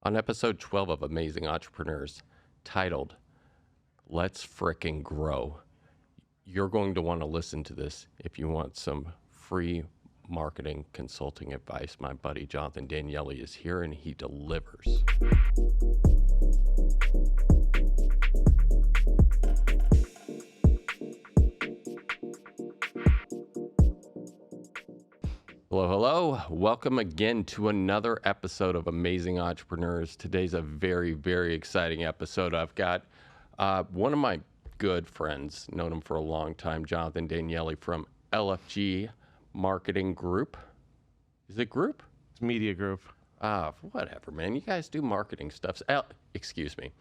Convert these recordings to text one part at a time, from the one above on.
on episode 12 of Amazing Entrepreneurs, titled, Let's Frickin' Grow. You're going to want to listen to this if you want some free marketing consulting advice. My buddy Jonathan Daniele is here and he delivers. Hello, hello. Welcome again to another episode of Amazing Entrepreneurs. Today's a very, very exciting episode. I've got one of my good friends, known him for a long time, Jonathan Daniele from LFG Marketing Group. Is it group? It's media group. Whatever, man. You guys do marketing stuff. Excuse me.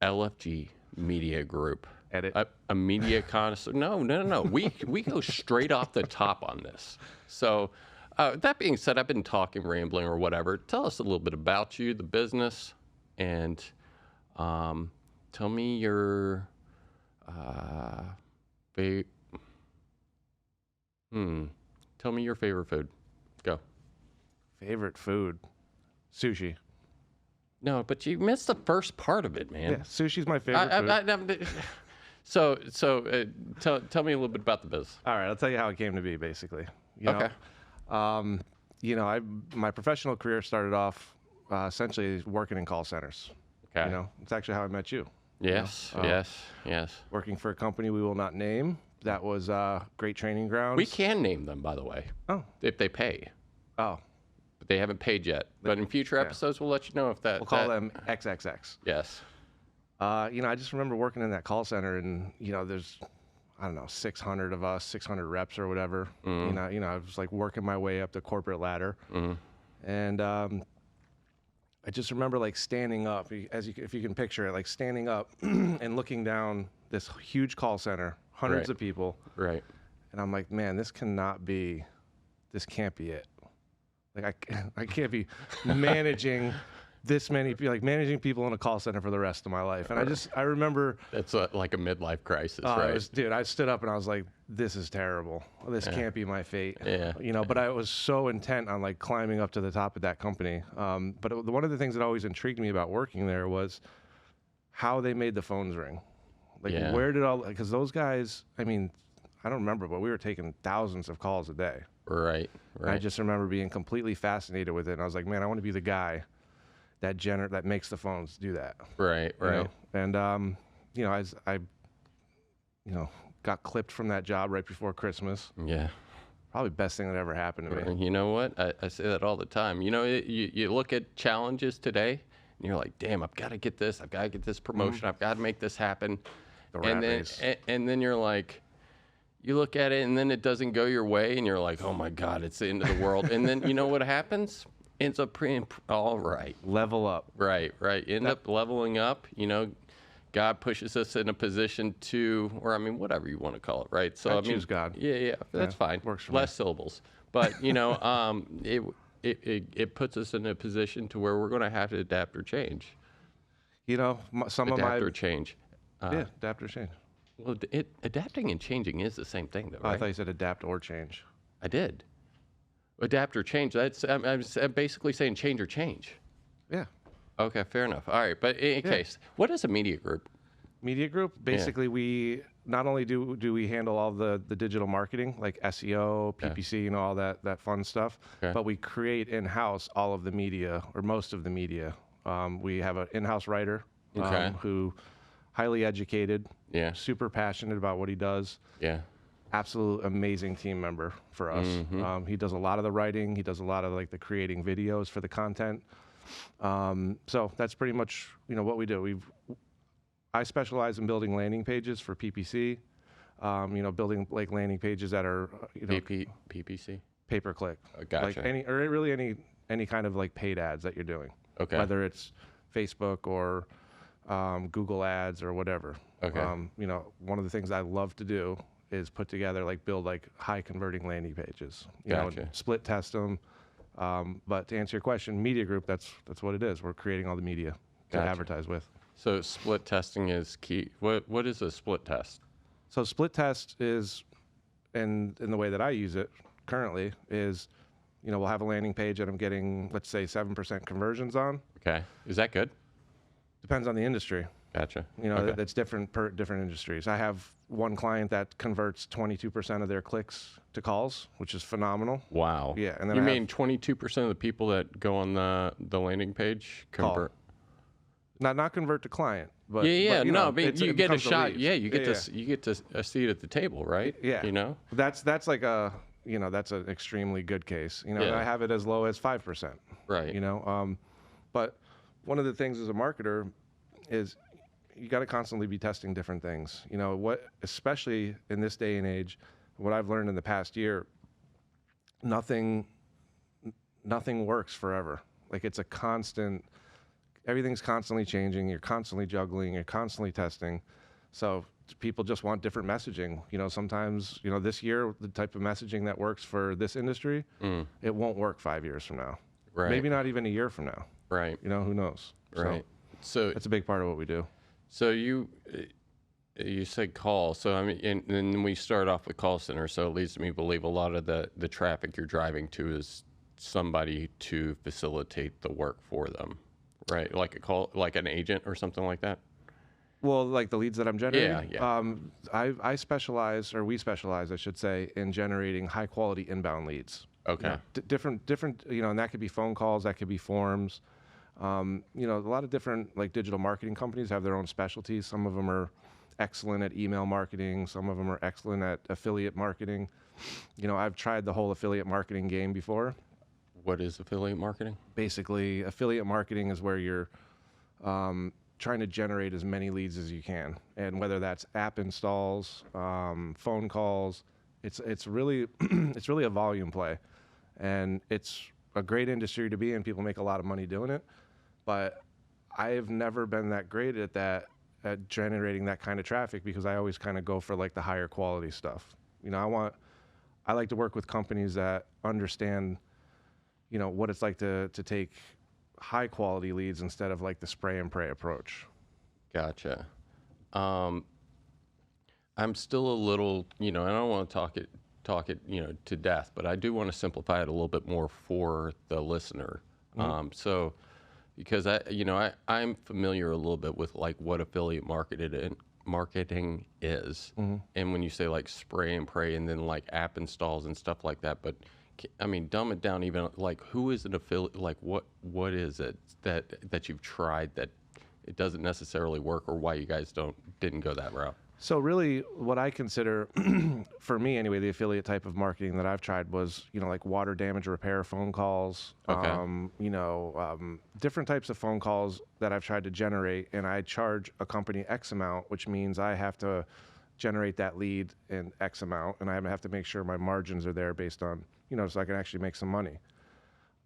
LFG Media Group. Edit. A media connoisseur. No. We go straight off the top on this. So that being said, I've been talking, rambling, or whatever. Tell us a little bit about you, the business, and tell me your favorite food. Go. Favorite food? Sushi. No, but you missed the first part of it, man. Yeah, sushi's my favorite food. So tell me a little bit about the biz. All right, I'll tell you how it came to be, basically. Okay. My professional career started off essentially working in call centers. Okay. It's actually how I met you. Yes. Working for a company we will not name. That was great training grounds. We can name them, by the way. Oh. If they pay. Oh. But they haven't paid yet. But in future episodes, we'll let you know if that. We'll call them XXX. Yes. I just remember working in that call center, and there's, 600 of us, 600 reps or whatever. Mm-hmm. I was like working my way up the corporate ladder, and I just remember like standing up, if you can picture it, like standing up and looking down this huge call center, hundreds of people, right? And I'm like, man, this can't be it. Like I can't be managing this many people, like managing people in a call center for the rest of my life. And I remember it's like a midlife crisis, right? I stood up and I was like, this is terrible. This can't be my fate. Yeah. But I was so intent on like climbing up to the top of that company. But one of the things that always intrigued me about working there was how they made the phones ring. Like where did because those guys, I don't remember, but we were taking thousands of calls a day. Right. I just remember being completely fascinated with it. And I was like, man, I want to be the guy that makes the phones do that. Right. And as I got clipped from that job right before Christmas. Yeah. Probably best thing that ever happened to me. You know what? I say that all the time. You look at challenges today, and you're like, damn, I've got to get this. I've got to get this promotion. I've got to make this happen. And then you're like, you look at it, and then it doesn't go your way, and you're like, oh my God, it's the end of the world. And then you know what happens? Ends up all right. Level up. Right. End up leveling up. God pushes us in a position to, or whatever you want to call it, right? So choose God. Yeah, that's fine. Works for Less me. syllables, but it puts us in a position to where we're going to have to adapt or change. Adapt or change. Adapt or change. Well, adapting and changing is the same thing, though, right? I thought you said adapt or change. I did. Adapt or change. I'm basically saying change or change. Yeah. Okay, fair enough. All right, but in any case, what is a media group? Media group, basically, we not only do we handle all the digital marketing, like SEO, PPC, all that fun stuff, but we create in-house all of the media, or most of the media. We have an in-house writer who highly educated, super passionate about what he does. Yeah. Absolute amazing team member for us. He does a lot of the writing. He does a lot of like the creating videos for the content. So that's pretty much what we do. I specialize in building landing pages for PPC. Building like landing pages that are PPC pay-per-click. Gotcha. Like any kind of like paid ads that you're doing. Okay. Whether it's Facebook or Google ads or whatever. Okay. One of the things I love to do is build high converting landing pages, Gotcha. Split test them. But to answer your question, media group, that's what it is. We're creating all the media to advertise with. So split testing is key. What is a split test? So split test is, and in the way that I use it currently, is we'll have a landing page that I'm getting, let's say, 7% conversions on. Okay. Is that good? Depends on the industry. Gotcha. That's different per different industries. I have one client that converts 22% of their clicks to calls, which is phenomenal. Wow. Yeah. And then you mean 22% of the people that go on the landing page convert? Not convert to client, but but you get a shot. Yeah, you get a seat at the table, right? Yeah. That's like a that's an extremely good case. I have it as low as 5%. Right. But one of the things as a marketer is you got to constantly be testing different things. Especially in this day and age, what I've learned in the past year, nothing works forever. Like it's a constant, everything's constantly changing. You're constantly juggling, you're constantly testing. So people just want different messaging. Sometimes, this year, the type of messaging that works for this industry, it won't work 5 years from now. Right. Maybe not even a year from now. Right. Who knows? Right. So that's a big part of what we do. So you said call. So and then we start off with call center. So it leads me to believe a lot of the traffic you're driving to is somebody to facilitate the work for them, right? Like like an agent or something like that. Well, like the leads that I'm generating. Yeah. I specialize, or we specialize, I should say, in generating high quality inbound leads. Okay. Different, and that could be phone calls, that could be forms. A lot of different like digital marketing companies have their own specialties. Some of them are excellent at email marketing. Some of them are excellent at affiliate marketing. I've tried the whole affiliate marketing game before. What is affiliate marketing? Basically, affiliate marketing is where you're trying to generate as many leads as you can, and whether that's app installs, phone calls, it's really it's really a volume play, and it's a great industry to be in. People make a lot of money doing it, but I've never been that great at that, at generating that kind of traffic, because I always kind of go for like the higher quality stuff. I like to work with companies that understand, what it's like to take high quality leads instead of like the spray and pray approach. Gotcha. I'm still a little, I don't want to talk it, to death, but I do want to simplify it a little bit more for the listener. So, because I'm familiar a little bit with like what affiliate marketing is, and when you say like spray and pray, and then like app installs and stuff like that, but dumb it down even, like who is an affiliate, like what is it that you've tried that it doesn't necessarily work, or why you guys didn't go that route? So really what I consider, for me anyway, the affiliate type of marketing that I've tried was, like water damage repair phone calls, different types of phone calls that I've tried to generate, and I charge a company X amount, which means I have to generate that lead in X amount, and I have to make sure my margins are there based on, so I can actually make some money.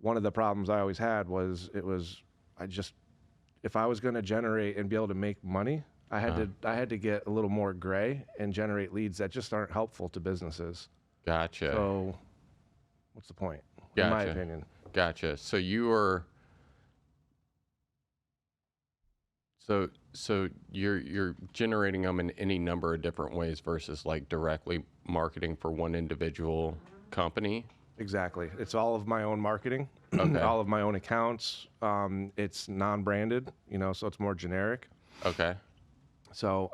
One of the problems I always had was if I was going to generate and be able to make money, I had to get a little more gray and generate leads that just aren't helpful to businesses. Gotcha. So what's the point? Gotcha. In my opinion. Gotcha. So you're generating them in any number of different ways versus like directly marketing for one individual company? Exactly. It's all of my own marketing, okay. All of my own accounts. It's non-branded, so it's more generic. Okay. So,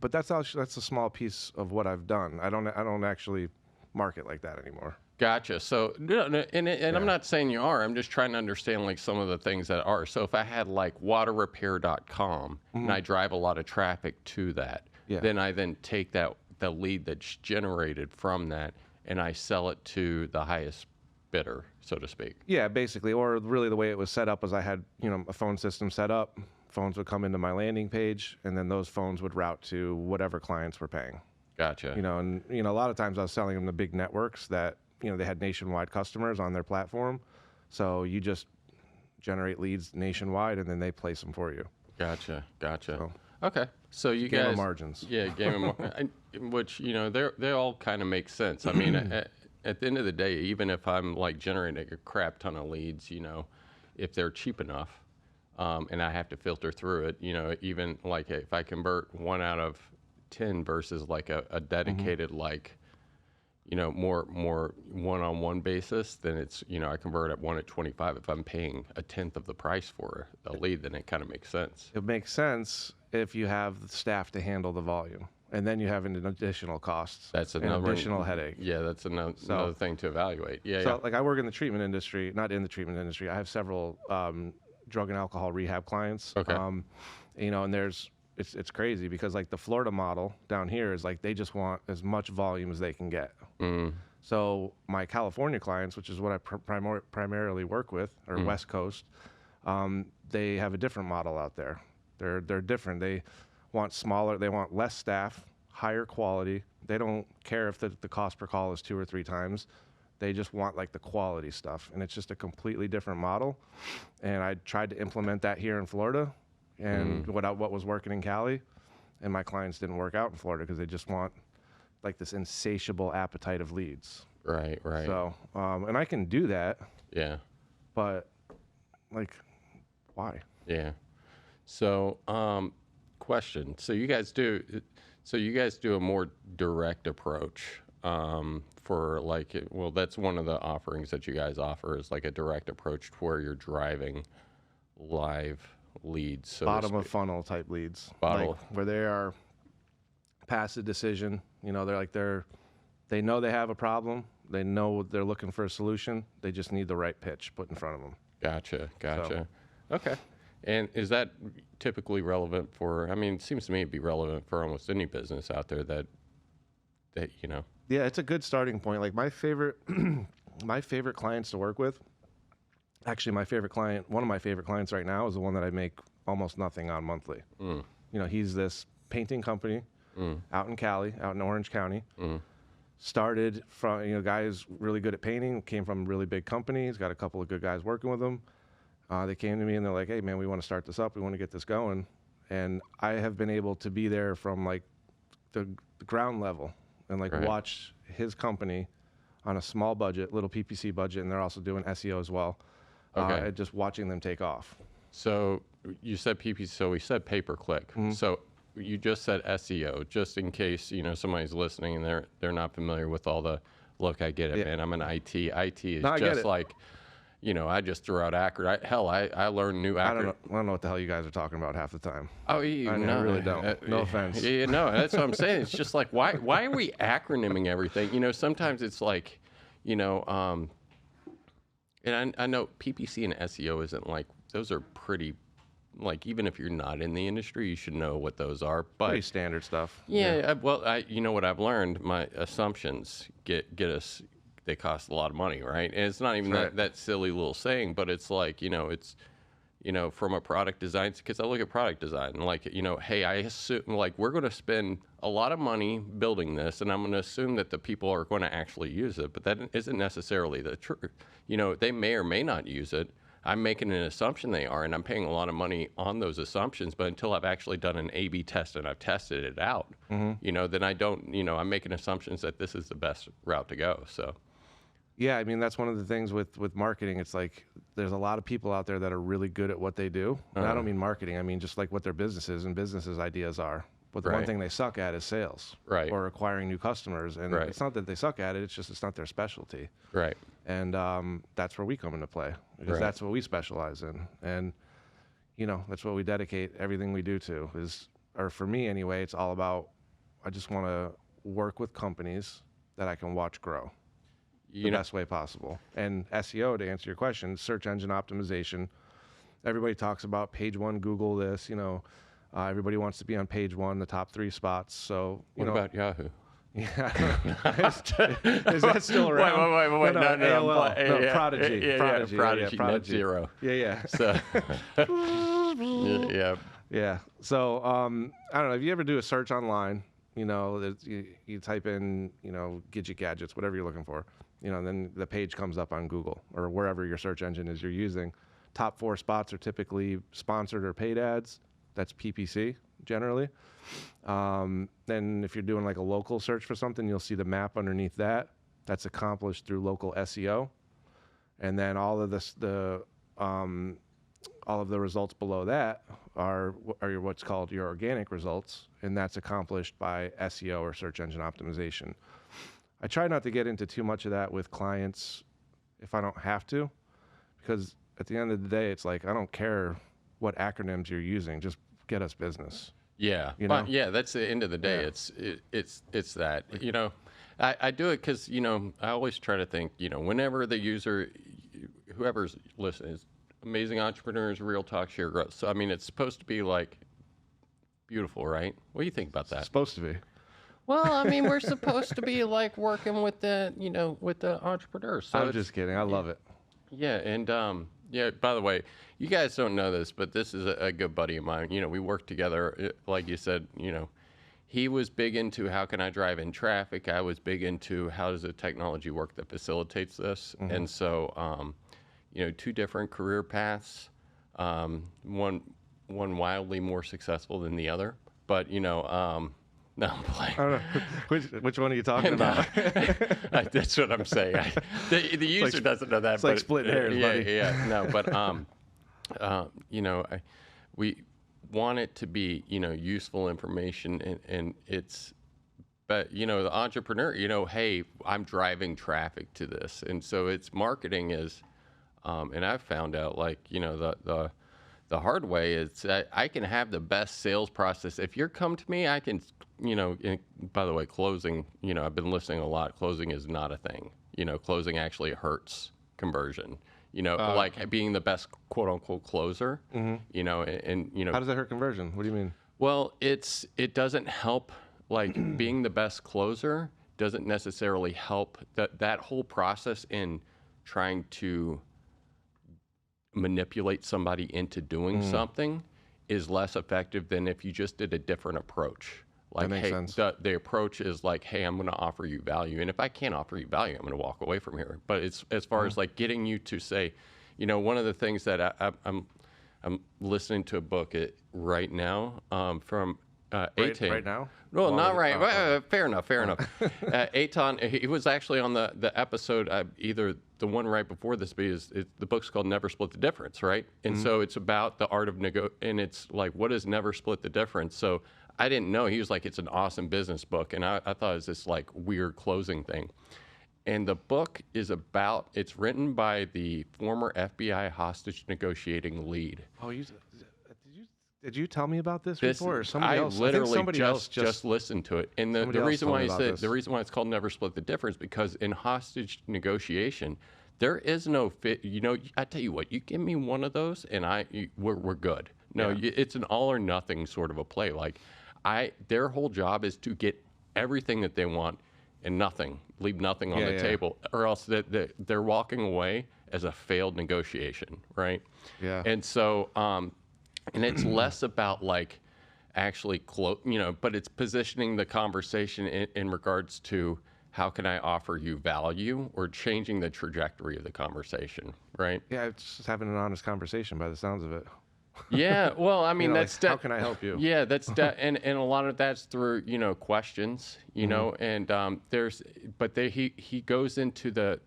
but that's a small piece of what I've done. I don't actually market like that anymore. Gotcha. So, and I'm not saying you are. I'm just trying to understand like some of the things that are. So, if I had like waterrepair.com and I drive a lot of traffic to that, then I take the lead that's generated from that and I sell it to the highest bidder, so to speak. Yeah, basically. Or really the way it was set up was I had, a phone system set up. Phones would come into my landing page, and then those phones would route to whatever clients were paying. Gotcha. And a lot of times I was selling them to big networks that, they had nationwide customers on their platform. So you just generate leads nationwide, and then they place them for you. Gotcha. So, okay. So you game guys, of margins. Yeah, game of which they all kind of make sense. I mean, at the end of the day, even if I'm like generating a crap ton of leads, if they're cheap enough, and I have to filter through it, even like if I convert 1 out of 10 versus like a dedicated like more one-on-one basis, then it's, I convert at 1 at 25. If I'm paying a tenth of the price for a lead, then it kind of makes sense. It makes sense if you have the staff to handle the volume. And then you have an additional costs. That's another additional headache. Yeah, that's another thing to evaluate. Yeah, so like I work in the treatment industry, not in the treatment industry. I have several drug and alcohol rehab clients. Okay. And it's crazy because like the Florida model down here is like they just want as much volume as they can get. So my California clients, which is what I primarily work with, or West Coast, they have a different model out there. They're different. They want smaller, they want less staff, higher quality. They don't care if the cost per call is 2 or 3 times. They just want like the quality stuff. And it's just a completely different model. And I tried to implement that here in Florida and what was working in Cali. And my clients didn't work out in Florida because they just want like this insatiable appetite of leads. Right. So, and I can do that. Yeah. But like, why? Yeah. So, question. So you guys do a more direct approach for like, well, that's one of the offerings that you guys offer is like a direct approach to where you're driving live leads. So bottom of funnel type leads. Like where they are past a decision, they know they have a problem. They know they're looking for a solution. They just need the right pitch put in front of them. Gotcha. So. Okay. And is that typically relevant for, it seems to me it'd be relevant for almost any business out there that. Yeah, it's a good starting point. Like my favorite clients to work with, actually one of my favorite clients right now is the one that I make almost nothing on monthly. He's this painting company out in Cali, out in Orange County. Started from, guy is really good at painting, came from a really big company. He's got a couple of good guys working with him. They came to me and they're like, hey man, we want to start this up. We want to get this going. And I have been able to be there from like the ground level and like watch his company on a small budget, little PPC budget. And they're also doing SEO as well. And just watching them take off. So you said PPC, so we said pay-per-click. So you just said SEO, just in case, somebody's listening and they're not familiar with all the, look, I get it, man. I'm an IT. IT is just like, I just threw out acronym. I learned new acronym. I don't know what the hell you guys are talking about half the time. Oh, I really don't. No offense. Yeah, no, that's what I'm saying. It's just like, why are we acronyming everything? Sometimes it's like, and I know PPC and SEO isn't like, those are pretty, like, even if you're not in the industry, you should know what those are. But pretty standard stuff. Yeah. Well, what I've learned, my assumptions get us. They cost a lot of money, right? And it's not even that silly little saying, but it's like, it's, from a product design, because I look at product design and like, hey, I assume like we're going to spend a lot of money building this and I'm going to assume that the people are going to actually use it, but that isn't necessarily the truth. They may or may not use it. I'm making an assumption they are, and I'm paying a lot of money on those assumptions, but until I've actually done an A/B test and I've tested it out, then I don't, I'm making assumptions that this is the best route to go, so. Yeah, that's one of the things with marketing. It's like there's a lot of people out there that are really good at what they do. And I don't mean marketing. I mean just like what their businesses and businesses' ideas are. But the one thing they suck at is sales or acquiring new customers. And it's not that they suck at it. It's just it's not their specialty. Right. And that's where we come into play because that's what we specialize in. And, that's what we dedicate everything we do to or for me anyway, it's all about I just want to work with companies that I can watch grow. The best way possible. And SEO, to answer your question, search engine optimization. Everybody talks about page 1 Google this, everybody wants to be on page 1, the top 3 spots. So, what about Yahoo? Yeah. Is that still around? Wait. No, AOL. Prodigy. Prodigy. Net zero. Yeah. So, yeah. So, I don't know. If you ever do a search online, you type in, Gidget gadgets, whatever you're looking for. Then the page comes up on Google or wherever your search engine is you're using. Top 4 spots are typically sponsored or paid ads. That's PPC generally. Then if you're doing like a local search for something, you'll see the map underneath that. That's accomplished through local SEO. And then all of the results below that are what's called your organic results, and that's accomplished by SEO or search engine optimization. I try not to get into too much of that with clients if I don't have to, because at the end of the day, it's like, I don't care what acronyms you're using, just get us business. Yeah. You know? But yeah, that's the end of the day. Yeah. It's that, you know, I do it because, you know, I always try to think, you know, whenever the user, whoever's listening, is Amazing Entrepreneurs, Real Talk, Share Growth. So, I mean, it's supposed to be like beautiful, right? What do you think about that? It's supposed to be. Well, I mean, we're supposed to be like working with the, you know, with the entrepreneurs. So I'm just kidding. I love it. Yeah. And, yeah, by the way, you guys don't know this, but this is a good buddy of mine. You know, we work together, like you said, you know, he was big into how can I drive in traffic. I was big into how does the technology work that facilitates this. And so, you know, two different career paths, one wildly more successful than the other. But, you know, no, I'm playing. I don't know. Which one are you talking about? That's what I'm saying. The user doesn't know that. It's like splitting hairs, buddy. Yeah, no, but you know, we want it to be, you know, useful information, and it's, but you know, the entrepreneur, you know, hey, I'm driving traffic to this, and so it's marketing is, and I've found out, like, you know, the hard way is I can have the best sales process. If you come to me, I can, you know, by the way, closing, you know, I've been listening a lot. Closing is not a thing. You know, closing actually hurts conversion. You know, like being the best quote unquote closer, you know, and, you know. How does that hurt conversion? What do you mean? Well, it doesn't help, like being the best closer doesn't necessarily help that whole process in trying to manipulate somebody into doing something is less effective than if you just did a different approach. Like, that makes hey, sense. the approach is like, hey, I'm going to offer you value. And if I can't offer you value, I'm going to walk away from here. But it's as far as like getting you to say, you know, one of the things that I'm listening to a book right now from Eitan. Right now? Well, not right. Fair enough. Eitan, he was actually on the episode, either the one right before this, because the book's called Never Split the Difference, right? And so it's about the art of and it's like, what is never split the difference? So I didn't know. He was like, it's an awesome business book. And I thought it was this like weird closing thing. And the book is about, it's written by the former FBI hostage negotiating lead. Oh, did you tell me about this before, or somebody else? I literally just listened to it. And the reason why the reason why it's called Never Split the Difference, because in hostage negotiation, there is no fit. You know, I tell you what, you give me one of those, and we're good. No, it's an all or nothing sort of a play. Like, their whole job is to get everything that they want and leave nothing on the table, or else they're walking away as a failed negotiation, right? Yeah. And so, and it's less about like actually, you know, but it's positioning the conversation in regards to how can I offer you value, or changing the trajectory of the conversation, right? Yeah, it's just having an honest conversation by the sounds of it. Yeah, well, I mean, you know, that's like, how can I help you? Yeah, and a lot of that's through, you know, questions, you know, and he goes into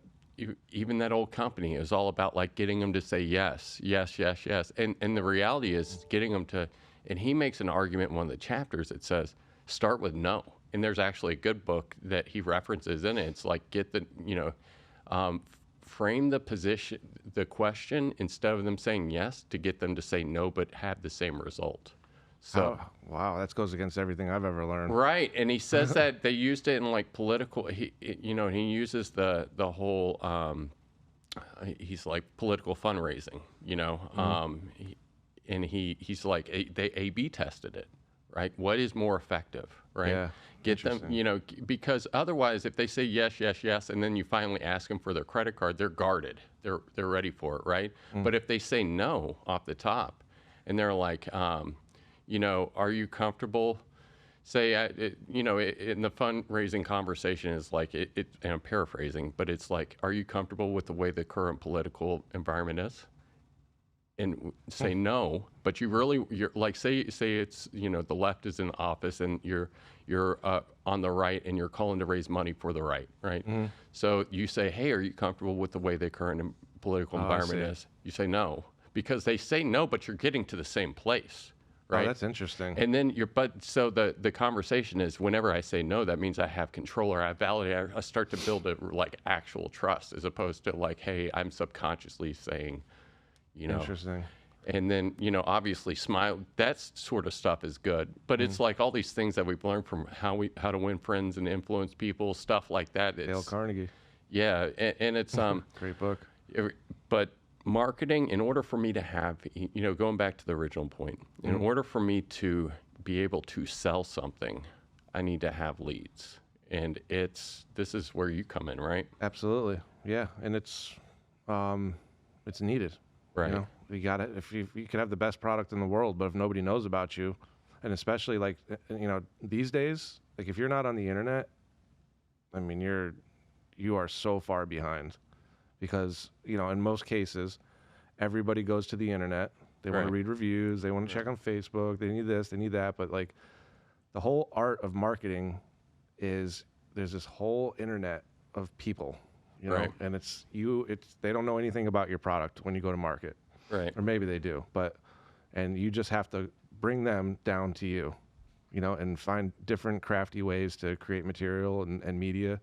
even that old company is all about like getting them to say yes, and the reality is getting them to, and he makes an argument in one of the chapters that says start with no, and there's actually a good book that he references in it. It's like get the, you know, frame the question instead of them saying yes, to get them to say no, but have the same result. So wow, that goes against everything I've ever learned. Right, and he says that they used it in like political. He uses the whole. He's like political fundraising, you know, and he's like they A/B tested it, right? What is more effective, right? Yeah. Get them, you know, because otherwise, if they say yes, and then you finally ask them for their credit card, they're guarded. They're ready for it, right? But if they say no off the top, and they're like, you know, are you comfortable? Say, you know, in the fundraising conversation is like, and I'm paraphrasing, but it's like, are you comfortable with the way the current political environment is? And say no, but you're like, say it's, you know, the left is in office and you're on the right and you're calling to raise money for the right? So you say, hey, are you comfortable with the way the current political environment is? You say no, because they say no, but you're getting to the same place, right? Oh, that's interesting. And then so the conversation is, whenever I say no, that means I have control, or I validate, I start to build a like actual trust, as opposed to like, hey, I'm subconsciously saying, Interesting. And then, obviously smile, that sort of stuff is good, but it's like all these things that we've learned from how to win friends and influence people, stuff like that. Dale Carnegie. Yeah. And it's, great book. But marketing, in order for me to have, going back to the original point, in order for me to be able to sell something, I need to have leads. And this is where you come in, right? Absolutely. Yeah. And it's needed. Right. You got it. If you could have the best product in the world, but if nobody knows about you, and especially like, these days, like if you're not on the internet, I mean, you are so far behind, because, in most cases, everybody goes to the internet. They want to read reviews. They want to check on Facebook. They need this, they need that. But like the whole art of marketing is there's this whole internet of people, and they don't know anything about your product when you go to market. Right. Or maybe they do, and you just have to bring them down to you, and find different crafty ways to create material and media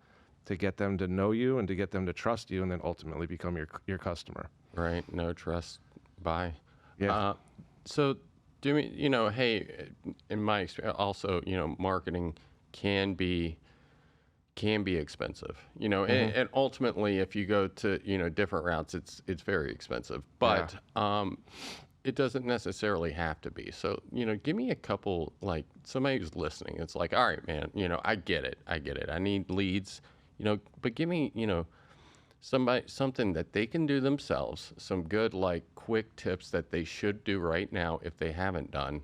to get them to know you and to get them to trust you, and then ultimately become your customer. Right. No trust. Buy. Yeah. So do me, hey, in my experience, also, marketing can be expensive, and ultimately if you go to, different routes, it's very expensive, but, it doesn't necessarily have to be. So, give me a couple, like somebody who's listening. It's like, all right, man, I get it. I need leads, but give me, something that they can do themselves, some good, like quick tips that they should do right now if they haven't done,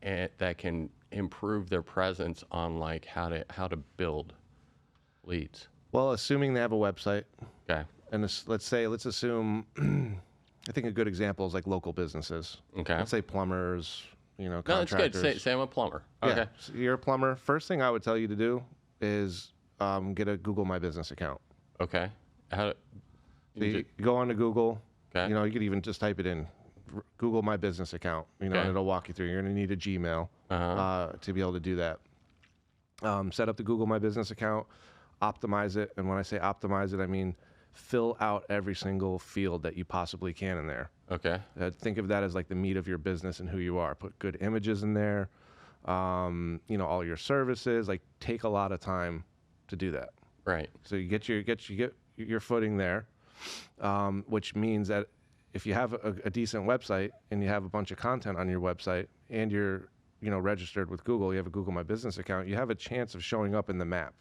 and that can improve their presence on like how to build leads. Well, assuming they have a website. Okay. And let's assume, I think a good example is like local businesses. Okay. Let's say plumbers, No, contractors. that's good. Say I'm a plumber. Okay. Yeah. So you're a plumber. First thing I would tell you to do is get a Google My Business account. Okay. So you go on to Google. Okay. You could even just type it in, Google My Business account. And it'll walk you through. You're going to need a Gmail to be able to do that. Set up the Google My Business account, optimize it, and when I say optimize it, I mean fill out every single field that you possibly can in there. Okay. Think of that as like the meat of your business and who you are. Put good images in there. All your services. Like take a lot of time to do that. Right. So you get your footing there, which means that if you have a decent website and you have a bunch of content on your website and you're registered with Google, you have a Google My Business account, you have a chance of showing up in the map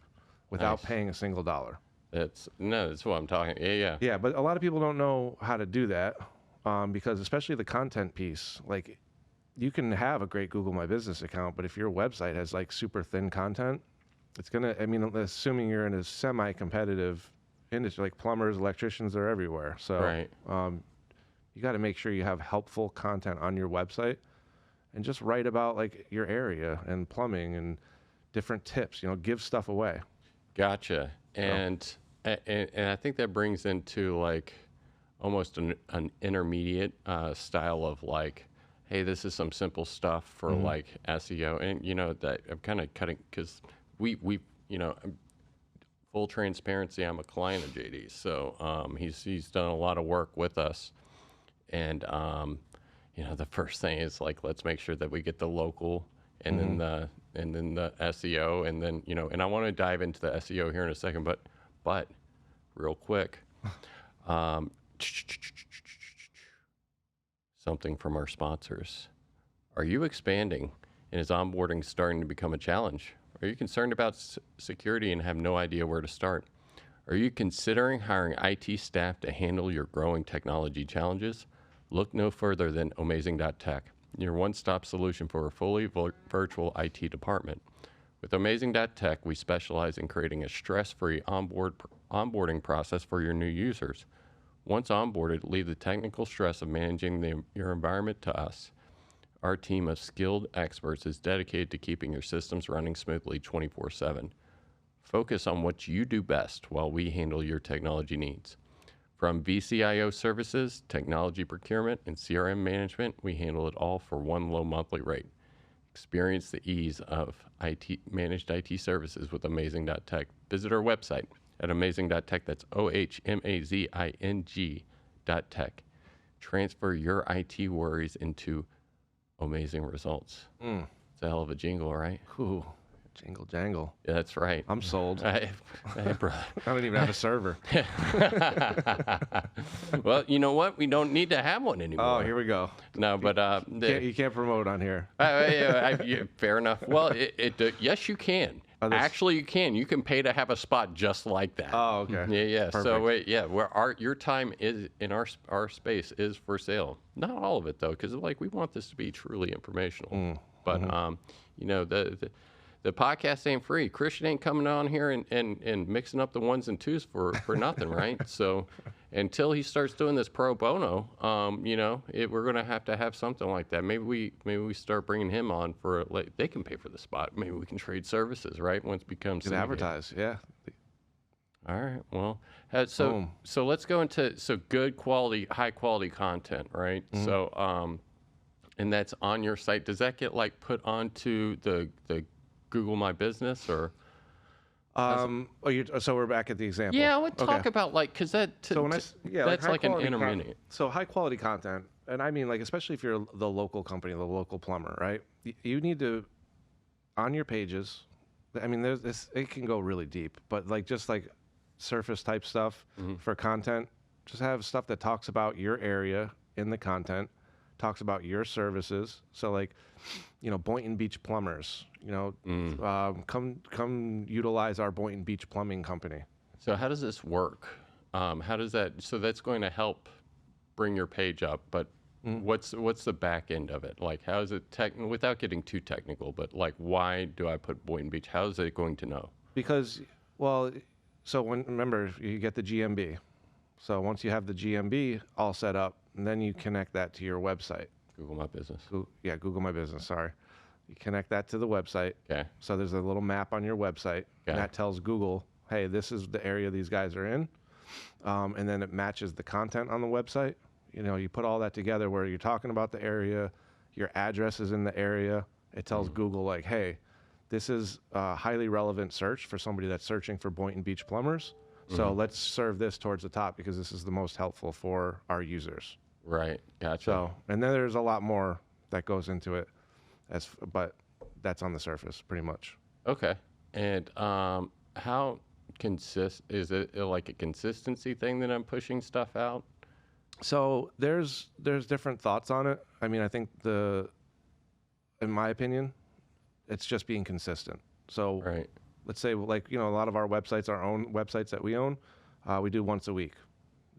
without paying a single dollar. That's what I'm talking. Yeah. Yeah, but a lot of people don't know how to do that, because especially the content piece, like you can have a great Google My Business account, but if your website has like super thin content, it's assuming you're in a semi-competitive industry, like plumbers, electricians, they're everywhere. So you got to make sure you have helpful content on your website and just write about like your area and plumbing and different tips, give stuff away. Gotcha. And I think that brings into like almost an intermediate style of like, hey, this is some simple stuff for like SEO. And, that I'm kind of cutting because we full transparency, I'm a client of JD's. So he's done a lot of work with us. And, the first thing is like, let's make sure that we get the local and then the SEO, and then, and I want to dive into the SEO here in a second, but real quick, something from our sponsors. Are you expanding and is onboarding starting to become a challenge? Are you concerned about security and have no idea where to start? Are you considering hiring IT staff to handle your growing technology challenges? Look no further than OHMazing.tech, your one-stop solution for a fully virtual IT department. With OHMazing.tech, we specialize in creating a stress-free onboarding process for your new users. Once onboarded, leave the technical stress of managing your environment to us. Our team of skilled experts is dedicated to keeping your systems running smoothly 24/7. Focus on what you do best while we handle your technology needs. From VCIO services, technology procurement, and CRM management, we handle it all for one low monthly rate. Experience the ease of managed IT services with Amazing.tech. Visit our website at amazing.tech. That's OHMazing.tech. Transfer your IT worries into amazing results. It's a hell of a jingle, right? Ooh. Jingle jangle. Yeah, that's right. I'm sold. Hey, brother. I don't even have a server. Well, you know what? We don't need to have one anymore. Oh, here we go. No, but you can't promote on here. Fair enough. Well, yes, you can. Actually, you can. You can pay to have a spot just like that. Oh, okay. Yeah. Perfect. So your time is in our space is for sale. Not all of it though, because we want this to be truly informational. But the podcast ain't free. Christian ain't coming on here and mixing up the ones and twos for nothing, right? So until he starts doing this pro bono, we're going to have something like that. Maybe we start bringing him on for they can pay for the spot. Maybe we can trade services, right? Once it becomes advertise, yeah. All right. Well, so let's go into good quality, high quality content, right? So and that's on your site. Does that get put onto the Google My Business or? So we're back at the example. Yeah, I would talk about because that's an intermediate. So high quality content, and I mean especially if you're the local company, the local plumber, right? You need to on your pages. I mean, there's this. It can go really deep, but just surface type stuff for content. Just have stuff that talks about your area in the content, talks about your services. So Boynton Beach Plumbers, come utilize our Boynton Beach Plumbing Company. So how does this work? How does that? So that's going to help bring your page up, but what's the back end of it? How is it without getting too technical? But why do I put Boynton Beach? How is it going to know? Because remember you get the GMB. So once you have the GMB all set up, and then you connect that to your website. Google My Business. Google My Business, sorry. You connect that to the website. Okay. So there's a little map on your website, and that tells Google, hey, this is the area these guys are in. And then it matches the content on the website. You put all that together where you're talking about the area, your address is in the area. It tells Google, hey, this is a highly relevant search for somebody that's searching for Boynton Beach plumbers. So let's serve this towards the top because this is the most helpful for our users. Right. Gotcha. So, and then there's a lot more that goes into it, but that's on the surface pretty much. Okay. And how is it a consistency thing that I'm pushing stuff out? So there's different thoughts on it. I mean, I think in my opinion, it's just being consistent. So right. Let's say a lot of our websites, our own websites that we own, we do once a week.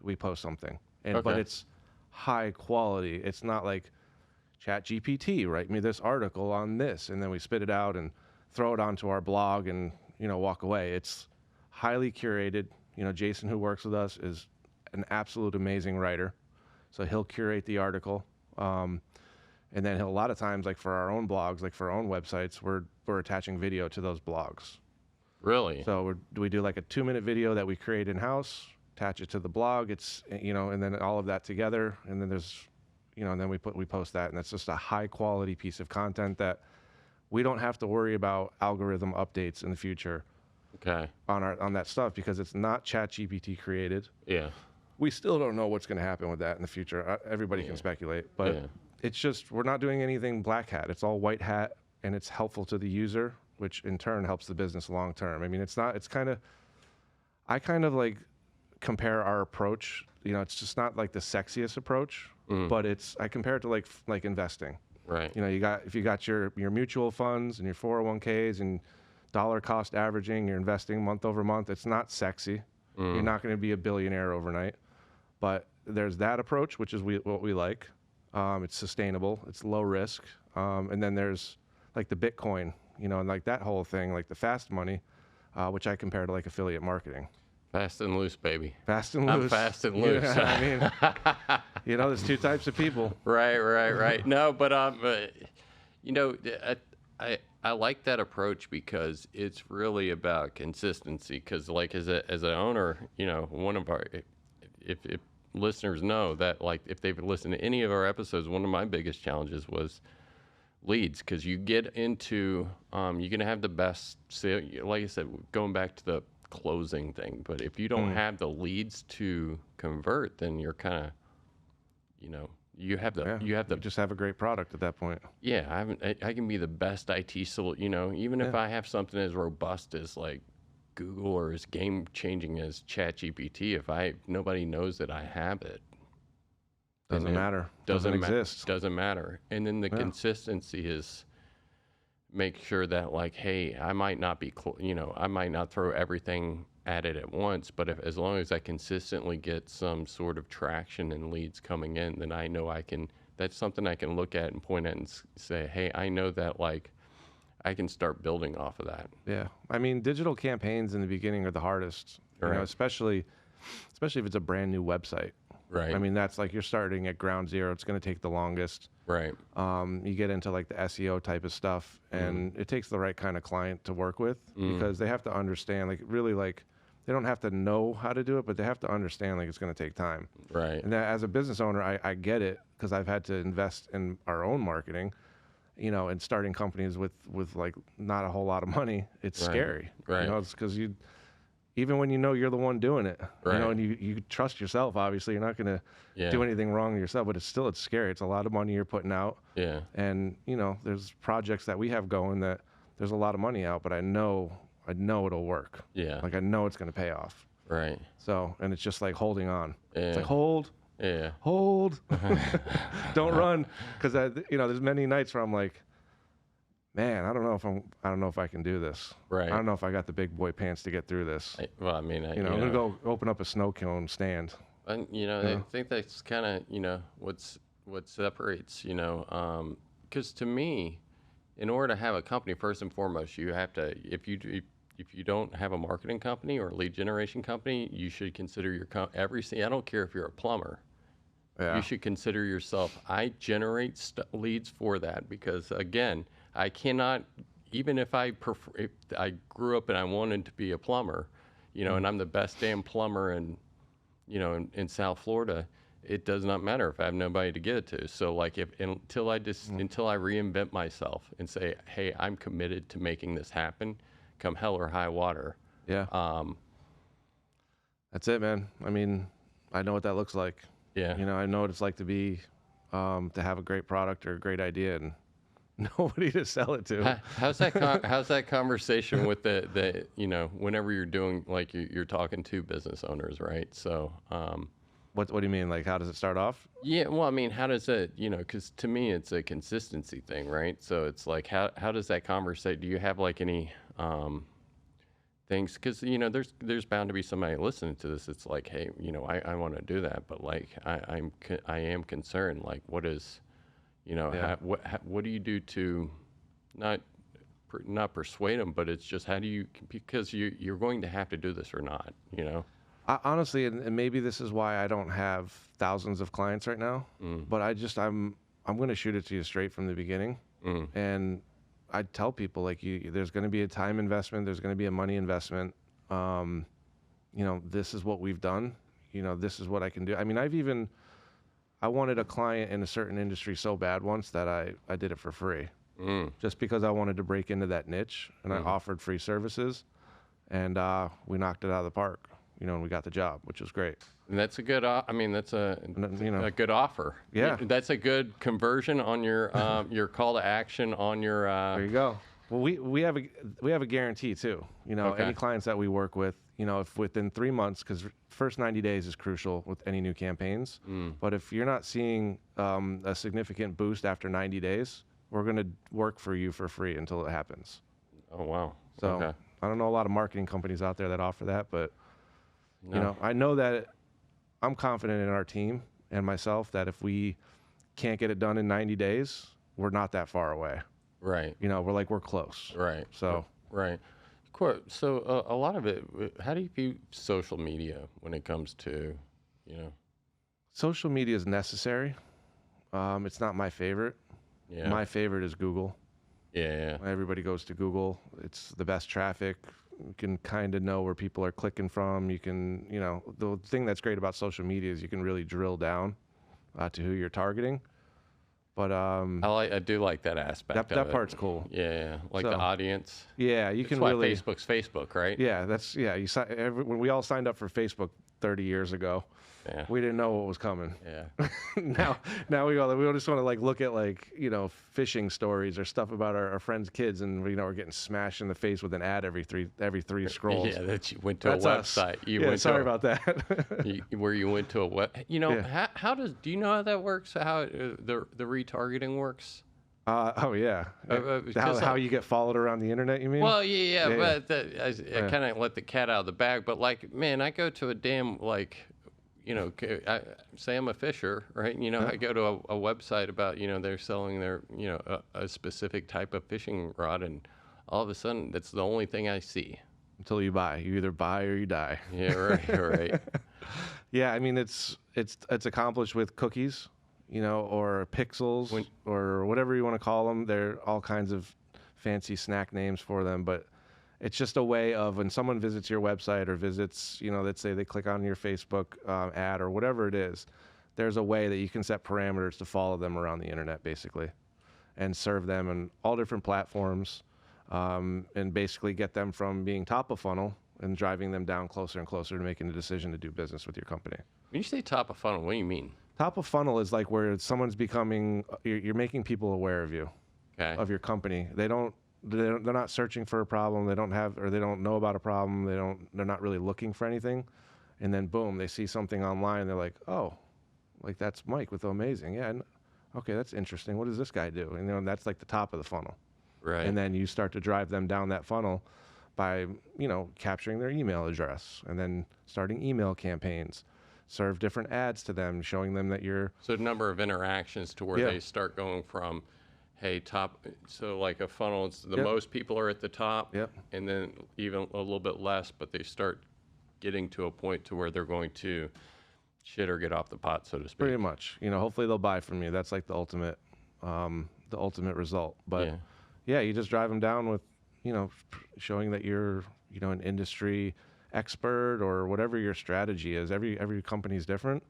We post something, but it's high quality. It's not like ChatGPT, write me this article on this, and then we spit it out and throw it onto our blog and walk away. It's highly curated. Jason, who works with us, is an absolute amazing writer, so he'll curate the article, and then a lot of times, for our own blogs, for our own websites, we're attaching video to those blogs. Really? So we do a 2-minute video that we create in house, attach it to the blog. It's and then all of that together, and then there's and then we post that, and that's just a high quality piece of content that we don't have to worry about algorithm updates in the future. Okay. On that stuff because it's not ChatGPT created. Yeah. We still don't know what's going to happen with that in the future. Everybody can speculate, but it's just we're not doing anything black hat. It's all white hat, and it's helpful to the user, which in turn helps the business long term. I mean, I kind of compare our approach. It's just not the sexiest approach, but I compare it to like investing. Right. If you got your mutual funds and your 401ks and dollar cost averaging, you're investing month over month. It's not sexy. You're not going to be a billionaire overnight, but there's that approach, which is what we like. It's sustainable. It's low risk. And then there's the Bitcoin, and that whole thing, the fast money, which I compare to affiliate marketing. Fast and loose, baby. Fast and loose. I'm fast and loose. I mean, there's two types of people. Right. No, but I like that approach because it's really about consistency. Because as an owner, one of our, if listeners know that, like, if they've listened to any of our episodes, one of my biggest challenges was leads, because you get into, you're going to have the best sale. Like I said, going back to the closing thing, but if you don't have the leads to convert, then you're kind of, you just have a great product at that point. Yeah, I can be the best IT solution, even if I have something as robust as like Google or as game changing as ChatGPT, if nobody knows that I have it, doesn't matter. Doesn't exist. Doesn't matter. And then the consistency is make sure that, like, hey, I might not be, I might not throw everything at it at once, but as long as I consistently get some sort of traction and leads coming in, then I know that's something I can look at and point at and say, hey, I know that, like, I can start building off of that. Yeah. I mean, digital campaigns in the beginning are the hardest, especially if it's a brand new website. Right. I mean, that's like you're starting at ground zero. It's going to take the longest. Right. You get into like the SEO type of stuff, and it takes the right kind of client to work with, because they have to understand, like, really, like, they don't have to know how to do it, but they have to understand, like, it's going to take time. Right. And as a business owner, I get it, because I've had to invest in our own marketing, and starting companies with like not a whole lot of money. It's scary. Right. It's because even when you're the one doing it, and you trust yourself, obviously, you're not going to do anything wrong to yourself, but it's scary. It's a lot of money you're putting out. Yeah. And, there's projects that we have going that there's a lot of money out, but I know it'll work. Yeah. Like, I know it's going to pay off. Right. So, and it's just like holding on. Yeah. It's like, hold. Yeah. Hold. Don't run. Because, there's many nights where I'm like, man, I don't know if I can do this. Right. I don't know if I got the big boy pants to get through this. I'm going to go open up a snow cone stand. And, I think that's kind of, what separates, because to me, in order to have a company, first and foremost, you have to, if you don't have a marketing company or a lead generation company, you should consider I don't care if you're a plumber. Yeah. You should consider yourself, I generate leads for that, because, again, I cannot, even if I grew up and I wanted to be a plumber, and I'm the best damn plumber in South Florida, it does not matter if I have nobody to get it to. So, like, until I reinvent myself and say, hey, I'm committed to making this happen, come hell or high water. Yeah. That's it, man. I mean, I know what that looks like. Yeah. I know what it's like to have a great product or a great idea and nobody to sell it to. How's that conversation with the whenever you're doing, like, you're talking to business owners, right? So, what do you mean? Like, how does it start off? Yeah, well, I mean, how does it, because to me it's a consistency thing, right? So it's like, how does that conversation? Do you have like any things? Because there's bound to be somebody listening to this. It's like, hey, I want to do that, but, like, I am concerned. Like, what is, what do you do to not persuade them, but it's just, how do you, because you're going to have to do this or not, Honestly, and maybe this is why I don't have thousands of clients right now, but I'm going to shoot it to you straight from the beginning. And I tell people, like, there's going to be a time investment, there's going to be a money investment. This is what we've done. This is what I can do. I mean, I wanted a client in a certain industry so bad once that I did it for free, just because I wanted to break into that niche, and I offered free services, and we knocked it out of the park. And we got the job, which was great. And that's a good. That's a good offer. Yeah, that's a good conversion on your your call to action on your. There you go. Well, we have a guarantee too. Any clients that we work with, if within 3 months, because first 90 days is crucial with any new campaigns. But if you're not seeing a significant boost after 90 days, we're going to work for you for free until it happens. Oh wow. So I don't know a lot of marketing companies out there that offer that, but. No. I know that I'm confident in our team and myself that if we can't get it done in 90 days, we're not that far away. Right. We're close. Right. So. Right. So a lot of it, how do you view social media when it comes to, Social media is necessary. It's not my favorite. Yeah. My favorite is Google. Yeah. Everybody goes to Google. It's the best traffic. can kind of know where people are clicking from. You can, the thing that's great about social media is you can really drill down to who you're targeting. But I do like that aspect. That part's cool. Yeah, like the audience. Yeah, you That's can why really. Facebook's Facebook, right? Yeah, when we all signed up for Facebook 30 years ago, we didn't know what was coming. Yeah. now we just want to like look at like phishing stories or stuff about our friends' kids, and we're getting smashed in the face with an ad every three scrolls. Yeah, that you went to a website. Sorry about that. Where you went to a web. How do you know how that works? How the retargeting works? How you get followed around the internet, you mean? Well, but I kind of let the cat out of the bag. But like, man, I go to a damn say I'm a fisher, right? I go to a website about, they're selling their, a specific type of fishing rod, and all of a sudden, that's the only thing I see. Until you buy. You either buy or you die. Yeah, right. Yeah, I mean, it's accomplished with cookies, or pixels, or whatever you want to call them. There are all kinds of fancy snack names for them, but it's just a way of when someone visits your website or visits, let's say they click on your Facebook ad or whatever it is, there's a way that you can set parameters to follow them around the internet, basically, and serve them on all different platforms, and basically get them from being top of funnel and driving them down closer and closer to making a decision to do business with your company. When you say top of funnel, what do you mean? Top of funnel is like where someone's you're making people aware of you, of your company. They're not searching for a problem. They don't know about a problem. They're not really looking for anything. And then boom, they see something online. They're like, oh, like that's Mike with OHMazing. Yeah. Okay. That's interesting. What does this guy do? And that's like the top of the funnel. Right. And then you start to drive them down that funnel by, capturing their email address and then starting email campaigns, serve different ads to them, showing them that you're. So a number of interactions to where they start going from, hey, so like a funnel, it's the most people are at the top, and then even a little bit less, but they start getting to a point to where they're going to shit or get off the pot, so to speak. Pretty much. Hopefully they'll buy from you. That's like the ultimate result. But you just drive them down with, showing that you're, an industry expert or whatever your strategy is. Every company's different.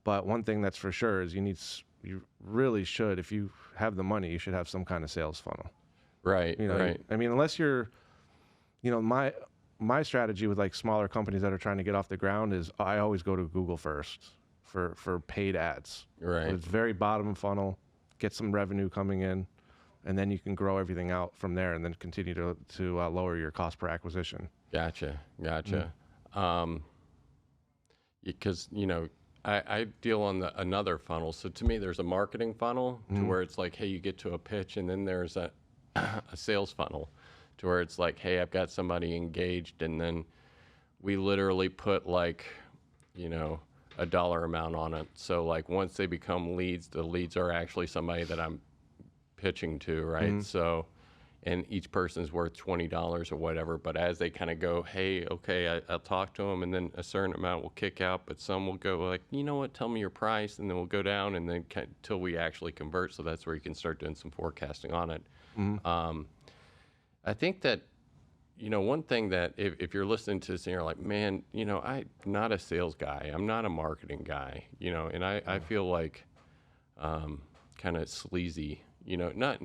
But one thing that's for sure is you really should, if you have the money, you should have some kind of sales funnel. Right, right. I mean, unless you're, my strategy with like smaller companies that are trying to get off the ground is I always go to Google first for paid ads. Right. It's very bottom funnel, get some revenue coming in, and then you can grow everything out from there and then continue to lower your cost per acquisition. Gotcha. Because, I deal on another funnel. So to me, there's a marketing funnel to where it's like, hey, you get to a pitch, and then there's a sales funnel to where it's like, hey, I've got somebody engaged, and then we literally put like, a dollar amount on it. So like once they become leads, the leads are actually somebody that I'm pitching to, right? So, and each person's worth $20 or whatever, but as they kind of go, hey, okay, I'll talk to them, and then a certain amount will kick out, but some will go like, you know what, tell me your price, and then we'll go down, and then till we actually convert. So that's where you can start doing some forecasting on it. I think that, one thing that if you're listening to this and you're like, man, I'm not a sales guy, I'm not a marketing guy, and I feel like kind of sleazy. Not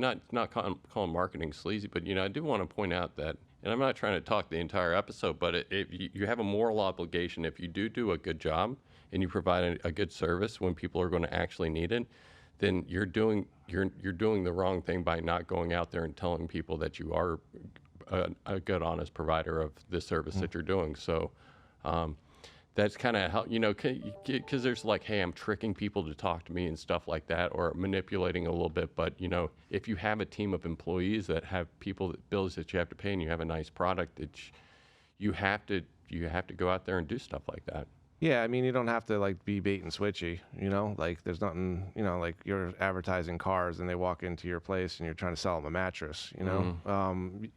calling marketing sleazy, but I do want to point out that, and I'm not trying to talk the entire episode, but if you have a moral obligation, if you do a good job and you provide a good service when people are going to actually need it, then you're doing the wrong thing by not going out there and telling people that you are a good, honest provider of the service that you're doing. So that's kind of how, because there's like, hey, I'm tricking people to talk to me and stuff like that, or manipulating a little bit. But, if you have a team of employees that have bills that you have to pay, and you have a nice product, you have to go out there and do stuff like that. Yeah, I mean, you don't have to like be bait and switchy, like there's nothing, like you're advertising cars and they walk into your place and you're trying to sell them a mattress,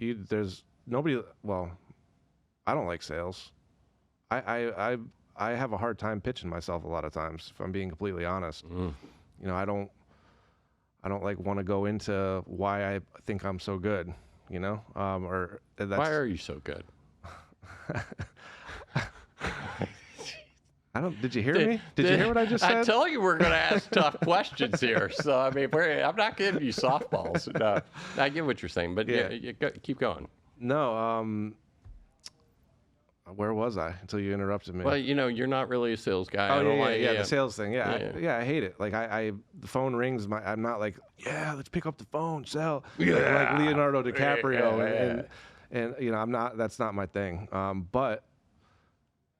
there's nobody, well, I don't like sales. I have a hard time pitching myself a lot of times, if I'm being completely honest. I don't like want to go into why I think I'm so good, or that's, why are you so good? Did you hear me? Did you hear what I just said? I told you we're going to ask tough questions here. So, I mean, I'm not giving you softballs. No, I get what you're saying, but keep going. No, where was I until you interrupted me? Well, you're not really a sales guy. Oh, the sales thing. Yeah, I hate it. Like, the phone rings. I'm not like, let's pick up the phone, sell. Like Leonardo DiCaprio. And I'm not, that's not my thing. But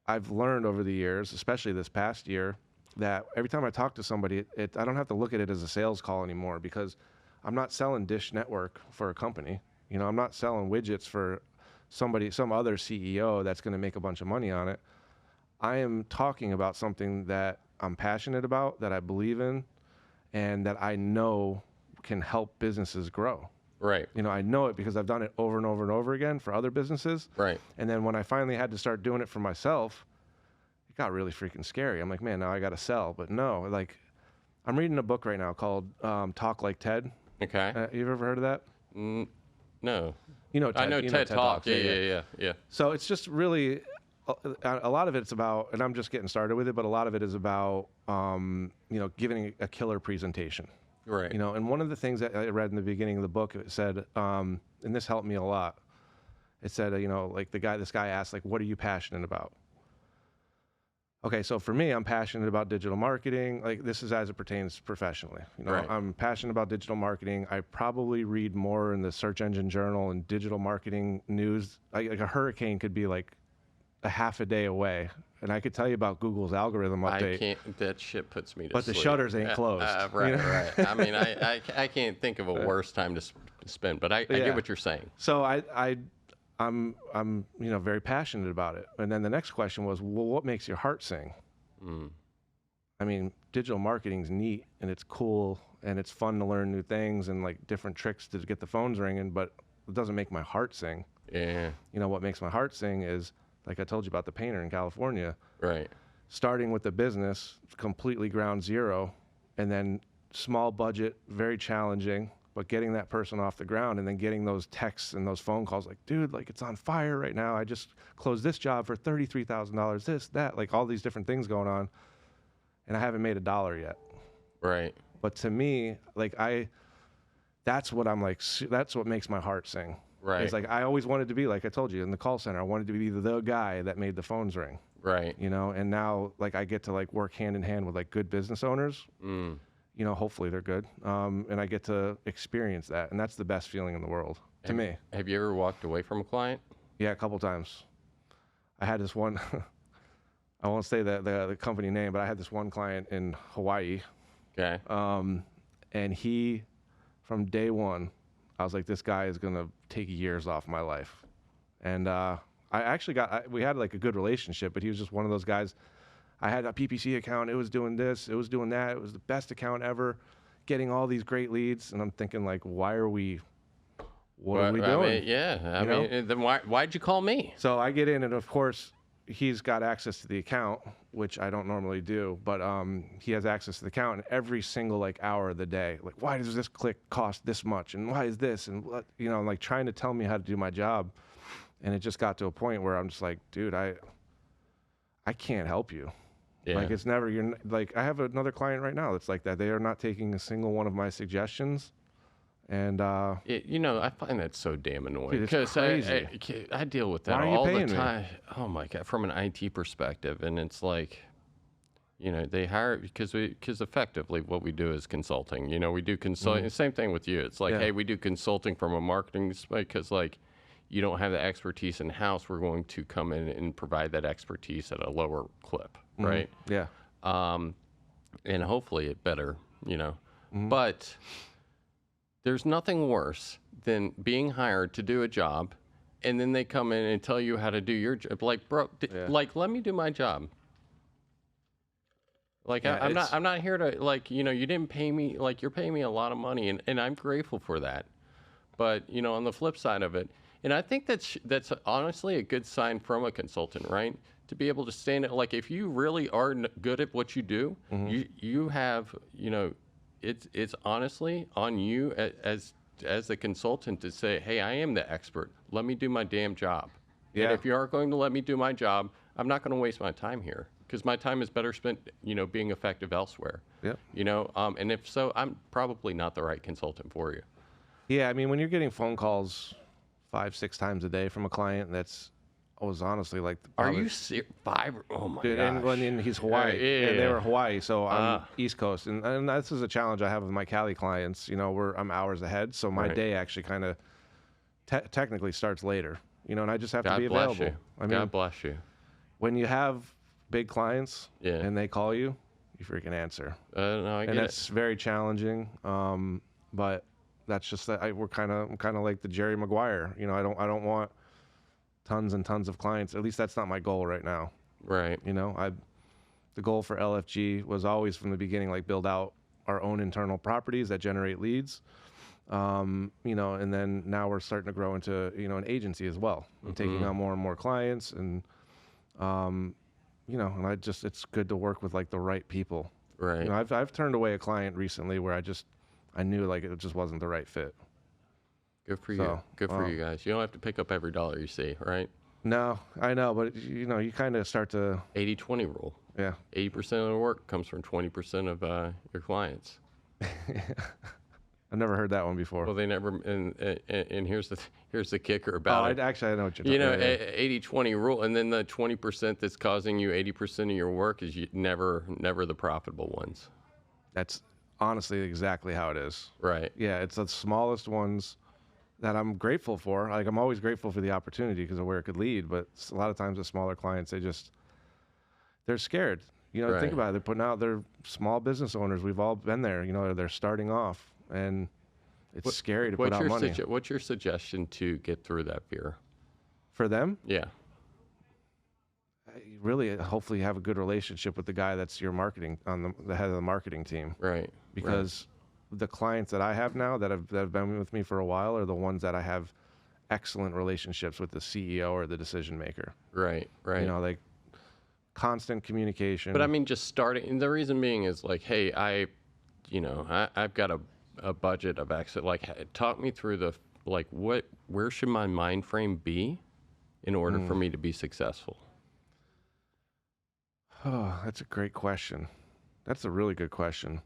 I've learned over the years, especially this past year, that every time I talk to somebody, I don't have to look at it as a sales call anymore, because I'm not selling Dish Network for a company. I'm not selling widgets for some other CEO that's going to make a bunch of money on it. I am talking about something that I'm passionate about, that I believe in, and that I know can help businesses grow. Right. I know it because I've done it over and over and over again for other businesses. Right. And then when I finally had to start doing it for myself, it got really freaking scary. I'm like, man, now I got to sell. But no, like, I'm reading a book right now called Talk Like Ted. Okay. You've ever heard of that? No. Ted, I know Ted Talk. Yeah. So it's just really, a lot of it's about, and I'm just getting started with it, but a lot of it is about, giving a killer presentation. Right. And one of the things that I read in the beginning of the book, it said, and this helped me a lot. It said, like this guy asked, like, what are you passionate about? Okay, so for me, I'm passionate about digital marketing. Like, this is as it pertains professionally. Right. I'm passionate about digital marketing. I probably read more in the search engine journal and digital marketing news. Like a hurricane could be like a half a day away, and I could tell you about Google's algorithm update. I can't. That shit puts me to sleep. But the shutters ain't closed. Right. I mean, I can't think of a worse time to spend. But I get what you're saying. So I'm very passionate about it. And then the next question was, well, what makes your heart sing? I mean, digital marketing's neat and it's cool and it's fun to learn new things and like different tricks to get the phones ringing, but it doesn't make my heart sing. Yeah. What makes my heart sing is, like I told you about the painter in California. Right. Starting with a business, completely ground zero, and then small budget, very challenging, but getting that person off the ground and then getting those texts and those phone calls like, dude, like it's on fire right now. I just closed this job for $33,000, this, that, like all these different things going on. And I haven't made $1 yet. Right. But to me, like that's what I'm like, that's what makes my heart sing. Right. It's like, I always wanted to be, like I told you, in the call center, I wanted to be the guy that made the phones ring. Right. And now like I get to like work hand in hand with like good business owners. Hopefully they're good. And I get to experience that. And that's the best feeling in the world to me. Have you ever walked away from a client? Yeah, a couple times. I had this one, I won't say the company name, but I had this one client in Hawaii. Okay. And he, from day one, I was like, this guy is going to take years off my life. And we had like a good relationship, but he was just one of those guys. I had a PPC account. It was doing this. It was doing that. It was the best account ever, getting all these great leads. And I'm thinking like, what are we doing? I mean, then why'd you call me? So I get in, and of course, he's got access to the account, which I don't normally do, but he has access to the account, and every single like hour of the day, like, why does this click cost this much, and why is this, and what, like trying to tell me how to do my job. And it just got to a point where I'm just like, dude, I can't help you. Yeah. Like it's never, you're like, I have another client right now that's like that. They are not taking a single one of my suggestions. And I find that so damn annoying, because I deal with that all the time. Me? Oh my God, from an IT perspective. And it's like, they hire because effectively what we do is consulting. We do consulting. Same thing with you. It's like, hey, we do consulting from a marketing because like you don't have the expertise in house. We're going to come in and provide that expertise at a lower clip, right? Yeah. And hopefully it better, but there's nothing worse than being hired to do a job, and then they come in and tell you how to do your job. Like, bro, let me do my job. Like, I'm not here to, like, you didn't pay me, like, you're paying me a lot of money, and I'm grateful for that. But, on the flip side of it, and I think that's honestly a good sign from a consultant, right? To be able to stand it, like, if you really are good at what you do, you have, it's honestly on you as the consultant to say, hey, I am the expert. Let me do my damn job. Yeah. And if you aren't going to let me do my job, I'm not going to waste my time here, because my time is better spent, being effective elsewhere. Yep. And if so, I'm probably not the right consultant for you. Yeah, I mean, when you're getting phone calls 5-6 times a day from a client, was honestly like. Are you serious? 5? Oh my Dude, gosh. and he's Hawaii. Yeah. And they were Hawaii, so I'm East Coast, and this is a challenge I have with my Cali clients. I'm hours ahead, so my day actually kind of technically starts later. And I just have to be available. God bless you. When you have big clients and they call you, you freaking answer. No, I get and that's very challenging. But that's just that I'm kind of like the Jerry Maguire. I don't want tons and tons of clients. At least that's not my goal right now. Right. The goal for LFG was always from the beginning, like, build out our own internal properties that generate leads. And then now we're starting to grow into, an agency as well. I'm taking on more and more clients, and, and it's good to work with, like, the right people. Right. I've turned away a client recently where I knew, like, it just wasn't the right fit. Good for you. Good for you guys. You don't have to pick up every dollar you see, right? No, I know, but you kind of start to 80-20 rule. Yeah. 80% of the work comes from 20% of your clients. I've never heard that one before. Well, they never. And here's the kicker about it. Actually, I know what you're talking about. 80-20 rule, and then the 20% that's causing you 80% of your work is never the profitable ones. That's honestly exactly how it is. Right. Yeah, it's the smallest ones that I'm grateful for. Like, I'm always grateful for the opportunity because of where it could lead. But a lot of times the smaller clients, they're scared. Right. Think about it. They're small business owners. We've all been there. They're starting off, and it's scary to put out money. What's your suggestion to get through that fear? For them? Yeah. Really, hopefully you have a good relationship with the guy that's your marketing, the head of the marketing team. Right. Because the clients that I have now that have been with me for a while are the ones that I have excellent relationships with the CEO or the decision maker. Right. Like, constant communication. But I mean, just starting. The reason being is like, hey, I've got a budget of X. Like, talk me through where should my mind frame be in order for me to be successful? Oh, that's a great question. That's a really good question.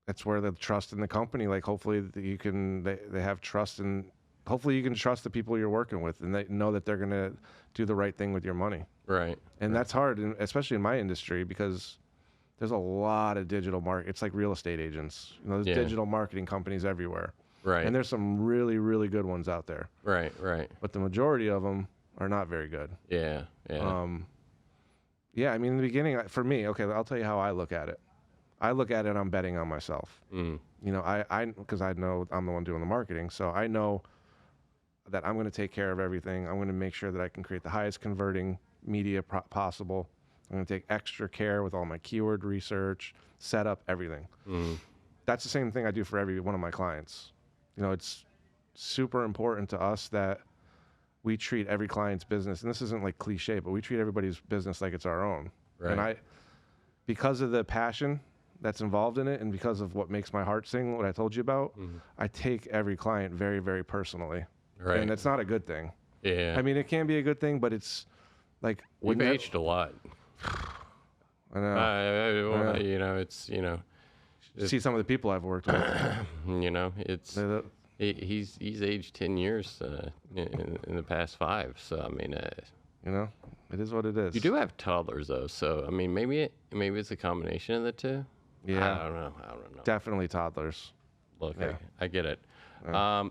That's where the trust in the company, like, hopefully they have trust, and hopefully you can trust the people you're working with, and they know that they're going to do the right thing with your money. Right. And that's hard, especially in my industry, because there's a lot of digital market. It's like real estate agents. There's digital marketing companies everywhere. Right. And there's some really, really good ones out there. Right. But the majority of them are not very good. Yeah. Yeah, I mean, in the beginning, for me, okay, I'll tell you how I look at it. I look at it, I'm betting on myself. Because I know I'm the one doing the marketing, so I know that I'm going to take care of everything. I'm going to make sure that I can create the highest converting media possible. I'm going to take extra care with all my keyword research, setup, everything. That's the same thing I do for every one of my clients. It's super important to us that we treat every client's business, and this isn't like cliche, but we treat everybody's business like it's our own. Right. And because of the passion that's involved in it, and because of what makes my heart sing, what I told you about, I take every client very, very personally. Right. And it's not a good thing. Yeah. I mean, it can be a good thing, but it's like... You've aged a lot. I know. It's, see some of the people I've worked with. It's... He's aged 10 years in the past 5. So, I mean... it is what it is. You do have toddlers, though. So, I mean, maybe it's a combination of the two. Yeah. I don't know. Definitely toddlers. Look, yeah. I get it. Yeah.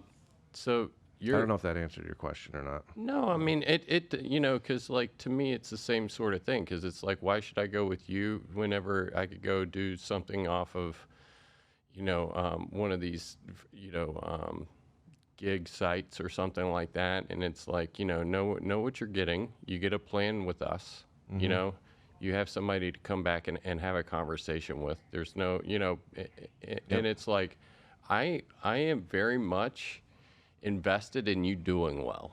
So... I don't know if that answered your question or not. No, I mean, because, like, to me, it's the same sort of thing, because it's like, why should I go with you whenever I could go do something off of, one of these, gig sites or something like that, and it's like, know what you're getting. You get a plan with us, you have somebody to come back and have a conversation with. There's no, and it's like, I am very much invested in you doing well.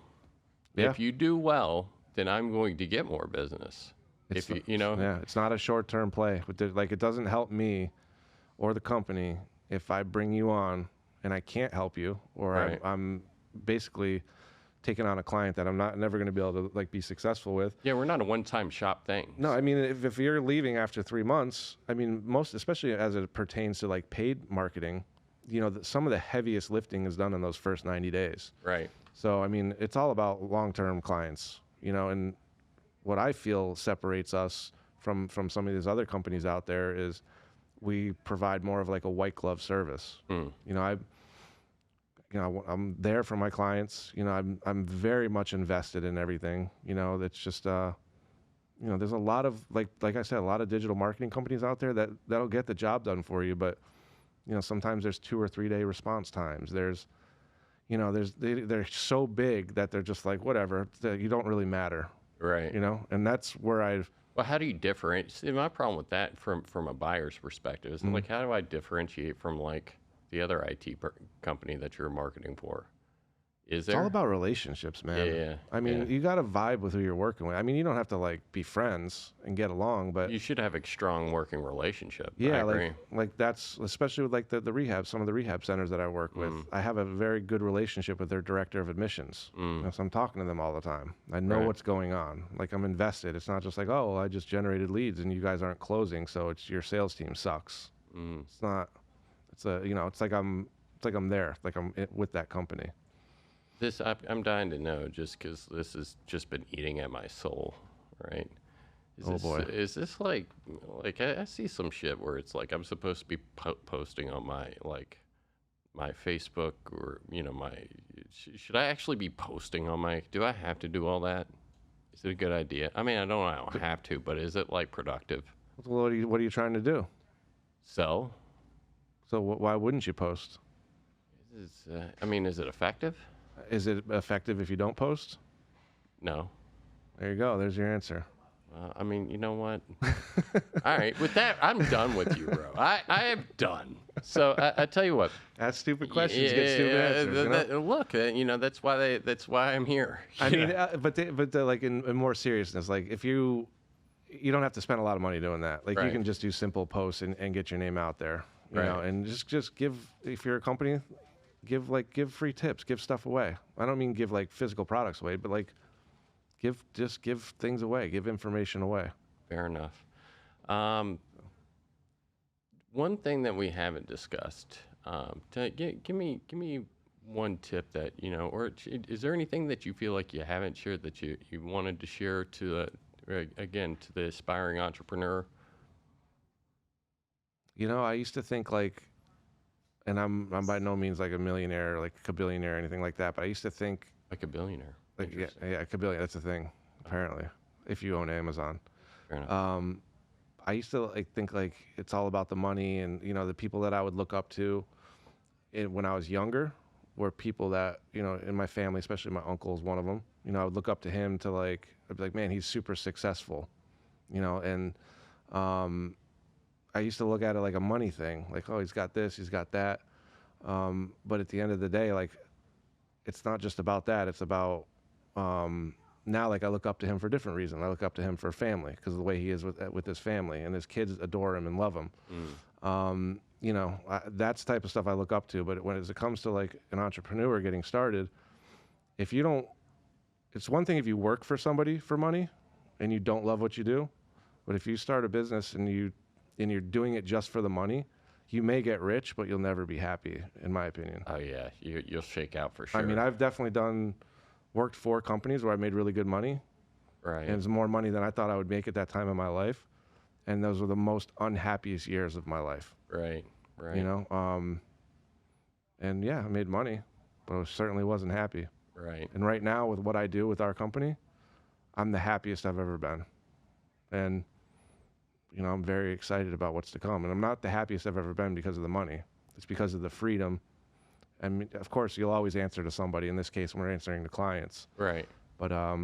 Yeah. If you do well, then I'm going to get more business. Yeah, it's not a short-term play. Like, it doesn't help me or the company if I bring you on and I can't help you, or Right. I'm basically taking on a client that I'm never going to be able to like be successful with. Yeah, we're not a one-time shop thing. No, I mean, if you're leaving after 3 months, I mean, especially as it pertains to like paid marketing, you know, some of the heaviest lifting is done in those first 90 days. Right. So, I mean, it's all about long-term clients, you know, and what I feel separates us from some of these other companies out there is we provide more of like a white glove service. You know, I'm there for my clients. You know, I'm very much invested in everything. You know, that's just you know, there's a lot of like I said, a lot of digital marketing companies out there that'll get the job done for you, but you know, sometimes there's 2 or 3 day response times. There's, you know, they're so big that they're just like whatever. You don't really matter. Right. You know, and that's where Well, how do you differentiate? See, my problem with that from a buyer's perspective is like, how do I differentiate from like the other IT company that you're marketing for? Is there? It's all about relationships, man. Yeah. I mean, you got to vibe with who you're working with. I mean, you don't have to like be friends and get along, but you should have a strong working relationship. yeah, I agree. like that's especially with like the rehab, some of the rehab centers that I work with. I have a very good relationship with their director of admissions. You know, so I'm talking to them all the time. I know what's going on. Like I'm invested. It's not just like, oh, well, I just generated leads and you guys aren't closing, so it's your sales team sucks. It's not. It's you know, it's like I'm there, like I'm with that company. I'm dying to know, just because this has just been eating at my soul, right? Boy. Is this like I see some shit where it's like I'm supposed to be posting on my Facebook or, you know, should I actually be posting on do I have to do all that? Is it a good idea? I mean, I don't have to, but is it like productive? Well, what are you trying to do? Sell? So why wouldn't you post? I mean, is it effective? Is it effective if you don't post? No. There you go. There's your answer. I mean, you know what? All right. With that, I'm done with you, bro. I am done. So I tell you what. Ask stupid questions, get stupid answers. You know? Look, you know, that's why I'm here. I mean, but like in more seriousness, like if you don't have to spend a lot of money doing that. Like you can just do simple posts and get your name out there. You know, and just give, if you're a company, give free tips, give stuff away. I don't mean give like physical products away, but like give things away, give information away. Fair enough. One thing that we haven't discussed, give me one tip that, you know, or is there anything that you feel like you haven't shared that you wanted to share to the aspiring entrepreneur? You know, I used to think like, and I'm by no means like a millionaire, like a billionaire or anything like that, but I used to think like a billionaire. Like, yeah, a billionaire. That's a thing, apparently, if you own Amazon. Fair enough. I used to think like it's all about the money, and you know, the people that I would look up to when I was younger were people that, you know, in my family, especially my uncle is one of them. You know, I would look up to him to like, I'd be like, man, he's super successful, you know, and I used to look at it like a money thing, like, oh, he's got this, he's got that. But at the end of the day, like, it's not just about that. It's about now, like, I look up to him for a different reason. I look up to him for family because of the way he is with his family, and his kids adore him and love him. You know, that's the type of stuff I look up to. But when it comes to like an entrepreneur getting started, if you don't, it's one thing if you work for somebody for money and you don't love what you do, but if you start a business and you're doing it just for the money, you may get rich, but you'll never be happy, in my opinion. Oh yeah, you'll shake out for sure. I mean, I've definitely worked for companies where I made really good money. Right. And it's more money than I thought I would make at that time in my life. And those were the most unhappiest years of my life. Right. You know, and yeah, I made money, but I certainly wasn't happy. Right. And right now with what I do with our company, I'm the happiest I've ever been. And, you know, I'm very excited about what's to come. And I'm not the happiest I've ever been because of the money. It's because of the freedom. And of course, you'll always answer to somebody. In this case, we're answering to clients. Right. But I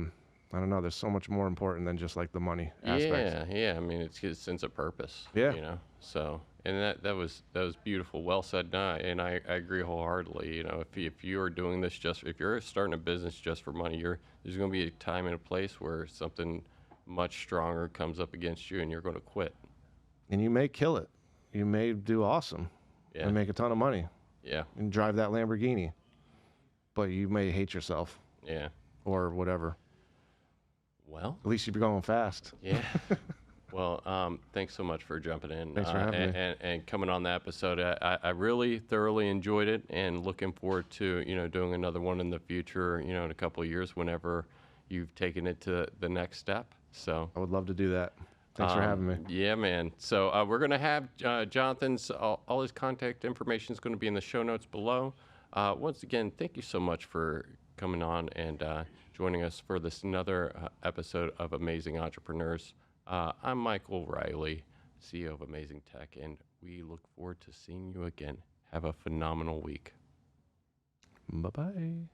don't know. There's so much more important than just like the money aspect. Yeah. I mean, it's his sense of purpose. Yeah. You know. So, and that was beautiful. Well said. And I agree wholeheartedly. You know, if you are doing this if you're starting a business just for money, there's going to be a time and a place where something much stronger comes up against you, and you're going to quit. And you may kill it. You may do awesome. Yeah. And make a ton of money. Yeah. And drive that Lamborghini. But you may hate yourself. Yeah. Or whatever. Well. At least you'd be going fast. Yeah. Well, thanks so much for jumping in. Thanks for having me. And coming on the episode. I really thoroughly enjoyed it, and looking forward to, doing another one in the future, in a couple of years whenever you've taken it to the next step. So I would love to do that. Thanks for having me. Yeah, man. So we're going to have Jonathan's, all his contact information is going to be in the show notes below. Once again, thank you so much for coming on and joining us for this another episode of Amazing Entrepreneurs. I'm Michael Riley, CEO of Amazing Tech, and we look forward to seeing you again. Have a phenomenal week. Bye-bye.